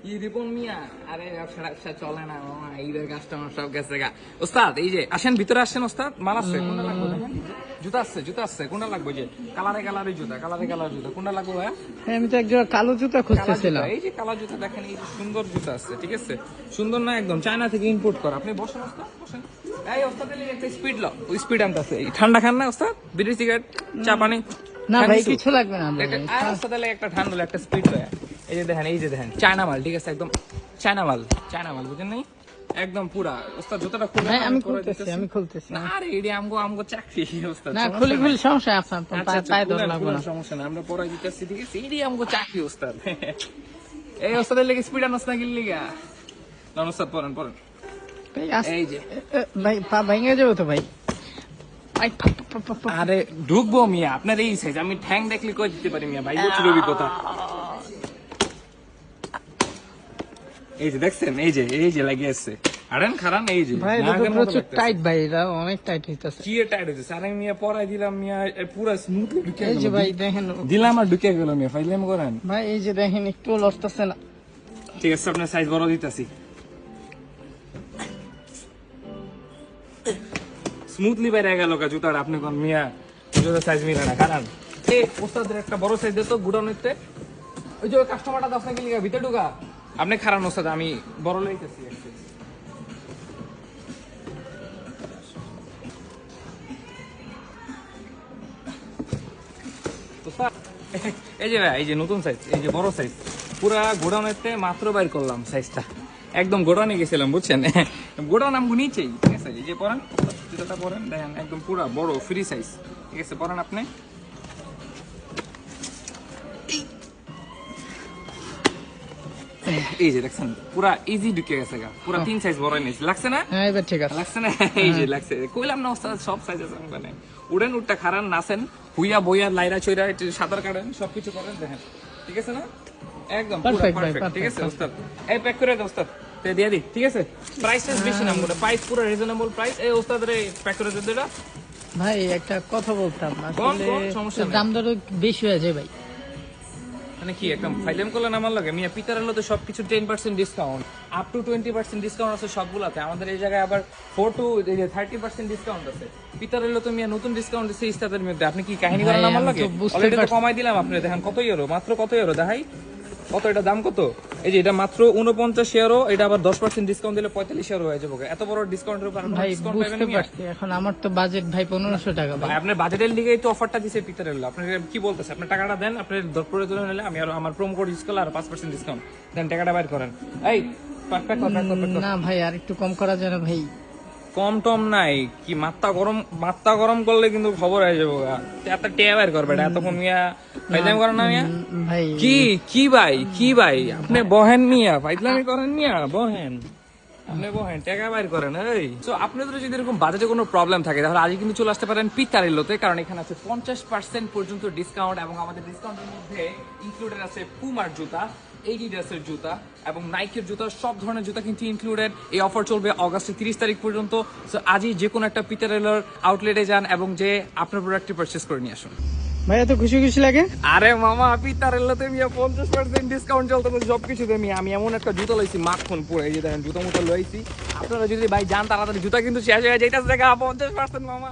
কি রিপন মিয়া, আরে ব্যবসা চলে না মামা, ঈদের কাস্টমার সব গেছে গা। ওস্তাদ এই যে আসেন, ভিতরে আসেন ওস্তাদ, মাল আছে, কোনটা লাগবে দেখেন? জুতা আছে, কোনটা লাগবে? যে কালারে জুতা কোনটা লাগবে ভাইয়া? আমি তো একজোড়া কালো জুতা কালা খুঁজতেছিলাম। জুতা, এই যে কালা জুতা দেখেন, এই যে সুন্দর জুতা আছে, ঠিক আছে? সুন্দর না একদম, চায়না থেকে ইম্পোর্ট করা। আপনি বসেন ওস্তাদ, বসেন। এই ওস্তাদের লিগে একটা স্পিড ল, ওই স্পিড আনতেছে। ঠান্ডা খান না ওস্তাদ? বিড়ি সিগারেট, চা পানি? না ভাই কিছু লাগবে না ভাই। ওস্তাদের লাগে একটা ঠান্ডা, একটা স্পিড লয়। এই যে দেখেন চায়না মাল, ঠিক আছে? একদম চায়না মাল বুঝেন নাই? একদম পুরা। ওস্তাদ জুতাটা খুলে ভাই আমি করে খুলতেছি। না আরে এডি আমগো চাকরি ওস্তাদ। না খুলে সমস্যা আপনার তো আচ্ছা, পায়ে ধরে লাগবে না। সমস্যা না, আমরা পড়াই দিতেছি, ঠিক আছে? এডি আমগো চাকরি ওস্তাদ। এই ওস্তাদের লেগে স্পিড আনছ না গিল লিগা। না ওস্তাদ পড়েন। ভাই এই যে ভাই পা ভেঙে যাবে তো ভাই। আরে ঢুকবো মিয়া, আপনার এই সাইজ, আমি ঠ্যাং দেখলে কই দিতে পারি মিয়া, ভাই বছর অভিজ্ঞতা। এই যে দেখছেন, এই যে লাগিয়ে আসছে। আরেন খারান, এই যে ভাই এটা তো প্রচুর টাইট ভাই, এটা অনেক টাইট হইতাছে। কি টাইট হইছে? আরে মিয়া পরাই দিলাম মিয়া, পুরো স্মুথলি ঢুকে এই যে ভাই দেখেন, দিলাম আর ঢুকে গেল মিয়া, ফাইলাম করেন। ভাই এই যে দেখেন একটু লড়তেছে না। ঠিক আছে, আপনার সাইজ বড় দিতেছি। স্মুথলি বাইরে গেল কা জুতাটা, আপনি কোন মিয়া জুতার সাইজ মিলে না। কারণ এই ওস্তাদের একটা বড় সাইজ দিত গুডাউনেতে, ওই যে কাস্টমারটা আপনাকে লিগা ভিতরে ঢুকা। আপনি খারাপ ওস্তাদ, আমি বড় লইতেছি। এই যে ভাই, এই যে নতুন সাইজ, এই যে বড় সাইজ, পুরা গোডাউনেতে মাত্র বাইর করলাম সাইজটা। একদম গোডাউনে গেছিলাম বুঝছেন, গোডাউন আমগো নিচেই, ঠিক আছে? এই যে পরেন জুতাটা পরেন, দেখেন একদম পুরা বড় ফ্রি সাইজ, ঠিক আছে? পরেন আপনি। এই যে দেখছেন পুরা ইজি ঢুকে গেছে গা, পুরা 3 সাইজ বড় নিয়েছি, লাগছে না? হ্যাঁ এবার ঠিক আছে। লাগছে না? এই যে লাগছে, কইলাম না ওস্তাদ সব সাইজ আছে মানে। উড়েন উঠটা খারান, নাচেন, হুইয়া বইয়া লাইরা চইরা একটু সাঁতার কাটেন, সবকিছু করেন, দেখেন ঠিক আছে না? একদম পুরো পারফেক্ট, ঠিক আছে ওস্তাদ? এই প্যাক করে দাও ওস্তাদ, তে দিয়ে দি, ঠিক আছে? প্রাইসটা বেশি না, মোটা প্রাইস পুরো রিজনেবল প্রাইস। এই ওস্তাদের এই প্যাক করে দিতে দাও। ভাই একটা কথা বলতাম, কোন আসলে সমস্যা নেই। দাম দর বেশি হয়ে যায় ভাই। মানে কি একদম ফাইলেম করলেন আমার লাগে মিয়া? পিতারের লোতে সবকিছু 10% ডিসকাউন্ট, আপ টু 20% ডিসকাউন্ট আছে সবগুলাতে। আমাদের এই জায়গায় আবার 4 to 30% ডিসকাউন্ট আছে। পিতারের লোতে মিয়া নতুন ডিসকাউন্ট দিচ্ছে ইস্তাদের মধ্যে। আপনি কি কাহিনী করেন আমার লাগে? অলরেডি তো কমাই দিলাম আপনি, দেখেন কত ইউরো, মাত্র কত ইউরো দেখাই, কত এটা দাম কত? এই যে এটা মাত্র 49 ইউরো, এটা আবার 10% ডিসকাউন্ট দিলে 45 ইউরো হয়ে যাবে। এত বড় ডিসকাউন্টের উপর আপনি ভাই ডিসকাউন্ট পাবেন বুঝতে মিয়া? পারছি, এখন আমার তো বাজেট ভাই 1500 টাকা ভাই। ভাই আপনার বাজেটের লিগেই তো অফারটা দিছে পিতারের লো। আপনি কি বলতেছে? আপনি টাকাটা দেন, আপনি 10 করে তুলে নিলে আমি আর আমার প্রোমো কোড ইউজ করলে আর 5% ডিসকাউন্ট দেন, টাকাটা বাইর করেন। এই প্যাক কর। না ভাই আর একটু কম করা যায় না ভাই? কম টম নাই কি, মাত্রা গরম করলে কিন্তু খবর হয়ে যাবো। এত টেয়া বাইর করবে এটা, এতক্ষণ মিয়া ফাইজলামি করেন না মিয়া? ভাই কি ভাই আপনি বহেন মিয়া, ফাইজলামি করেন মিয়া, বহেন আপনি বহেন, টাকা বাইর করেন। এই তো আপনাদের যদি এরকম বাজেটে কোনো প্রবলেম থাকে তাহলে আজই কিন্তু চলে আসতে পারেন পিতারের লোতে, কারণ এখানে আছে 50% পর্যন্ত ডিসকাউন্ট, এবং আমাদের ডিসকাউন্টের মধ্যে ইনক্লুডেড আছে পুমার জুতা, এডিডাসের জুতা এবং নাইকের জুতা, সব ধরনের জুতা কিন্তু ইনক্লুডেড। এই অফার চলবে অগাস্টের 30 তারিখ পর্যন্ত। সো আজই যে কোনো একটা পিতারেলার আউটলেটে যান এবং যে আপনার প্রোডাক্টটি পারচেস করে নিয়ে আসুন। ভাই এত খুশি লাগে। আরে মামা, পিতারেলাতে মিয়া 50% ডিসকাউন্ট চলতেছে সবকিছুতে মিয়া। আমি এমন একটা জুতা লইছি মাখন পুরো, এই যে দেখেন জুতা মুতা লইছি। আপনারা যদি ভাই যান তাড়াতাড়ি, জুতা কিন্তু শেষ হয়ে যাইতেছে 50% মামা।